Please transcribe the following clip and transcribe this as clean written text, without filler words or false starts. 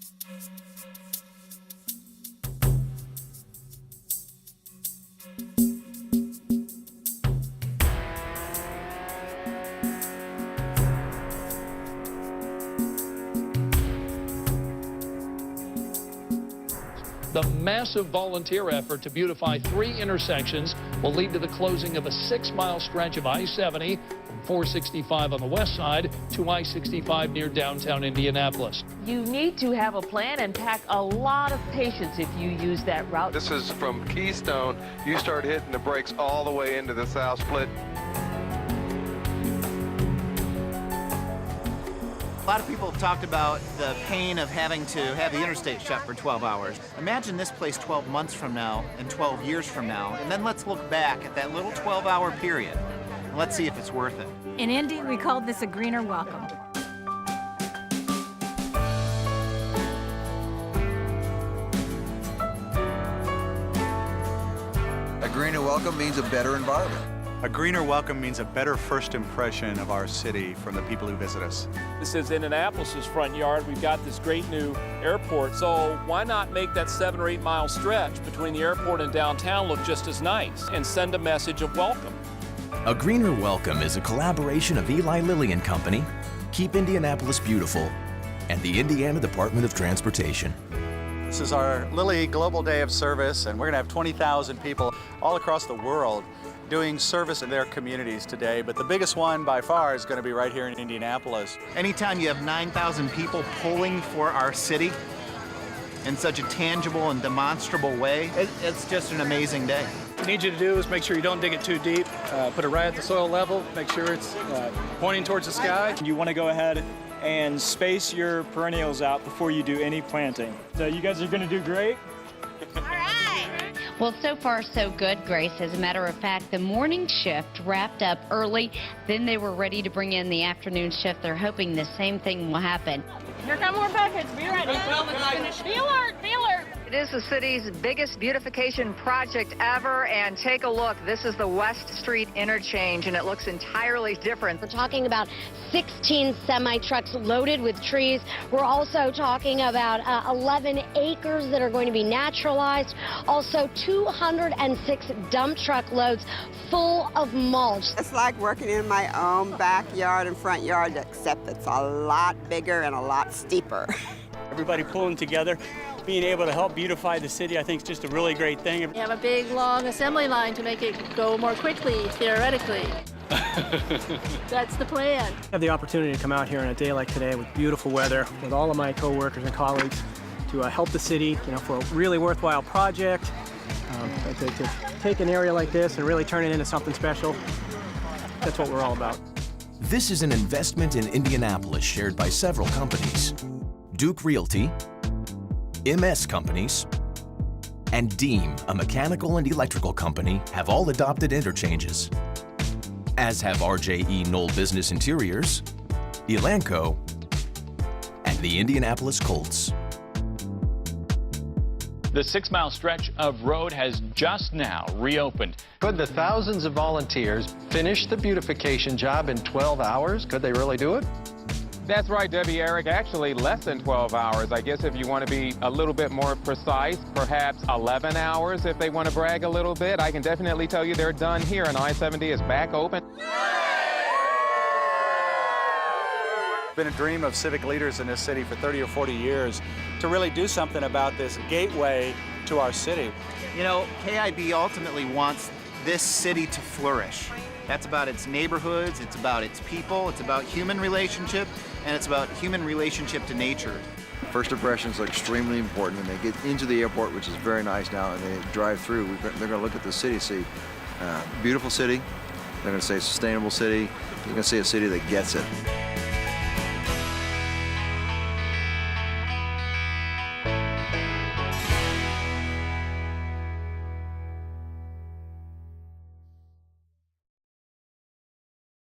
The massive volunteer effort to beautify 3 intersections will lead to the closing of a 6-mile stretch of I-70 from 465 on the west side to I-65 near downtown Indianapolis. You need to have a plan and pack a lot of patience if you use that route. This is from Keystone. You start hitting the brakes all the way into the South Split. A lot of people have talked about the pain of having to have the interstate shut for 12 hours. Imagine this place 12 months from now and 12 years from now, and then let's look back at that little 12-hour period, and let's see if it's worth it. In Indy, we called this a greener welcome. A greener welcome means a better environment. A greener welcome means a better first impression of our city from the people who visit us. This is Indianapolis's front yard. We've got this great new airport, so why not make that 7 or 8 mile stretch between the airport and downtown look just as nice and send a message of welcome? A Greener Welcome is a collaboration of Eli Lilly and Company, Keep Indianapolis Beautiful, and the Indiana Department of Transportation. This is our Lilly Global Day of Service, and we're going to have 20,000 people all across the world doing service in their communities today, but the biggest one by far is going to be right here in Indianapolis. Anytime you have 9,000 people pulling for our city in such a tangible and demonstrable way, it's just an amazing day. What we need you to do is make sure you don't dig it too deep, put it right at the soil level, make sure it's pointing towards the sky. You want to go ahead and space your perennials out before you do any planting. So you guys are going to do great. All right. Well, so far so good, Grace. As a matter of fact, the morning shift wrapped up early. Then they were ready to bring in the afternoon shift. They're hoping the same thing will happen. Here come more packets. Be ready. Be alert. Be alert. It is the city's biggest beautification project ever, and take a look. This is the West Street interchange, and it looks entirely different. We're talking about 16 semi-trucks loaded with trees. We're also talking about 11 acres that are going to be naturalized. Also 206 dump truck loads full of mulch. It's like working in my own backyard and front yard, except it's a lot bigger and a lot steeper. Everybody pulling together, being able to help beautify the city, I think is just a really great thing. You have a big, long assembly line to make it go more quickly, theoretically. That's the plan. I have the opportunity to come out here on a day like today with beautiful weather, with all of my coworkers and colleagues to help the city, for a really worthwhile project, to take an area like this and really turn it into something special. That's what we're all about. This is an investment in Indianapolis shared by several companies. Duke Realty, MS Companies, and Deem, a mechanical and electrical company, have all adopted interchanges, as have RJE Knoll Business Interiors, Elanco, and the Indianapolis Colts. The 6-mile stretch of road has just now reopened. Could the thousands of volunteers finish the beautification job in 12 hours? Could they really do it? That's right, Debbie, Eric. Actually, less than 12 hours. I guess if you want to be a little bit more precise, perhaps 11 hours if they want to brag a little bit. I can definitely tell you they're done here, and I-70 is back open. It's been a dream of civic leaders in this city for 30 or 40 years to really do something about this gateway to our city. KIB ultimately wants this city to flourish. That's about its neighborhoods, it's about its people, it's about human relationship, and it's about human relationship to nature. First impressions are extremely important. When they get into the airport, which is very nice now, and they drive through, they're going to look at the city, see beautiful city, they're going to say sustainable city, they're going to see a city that gets it.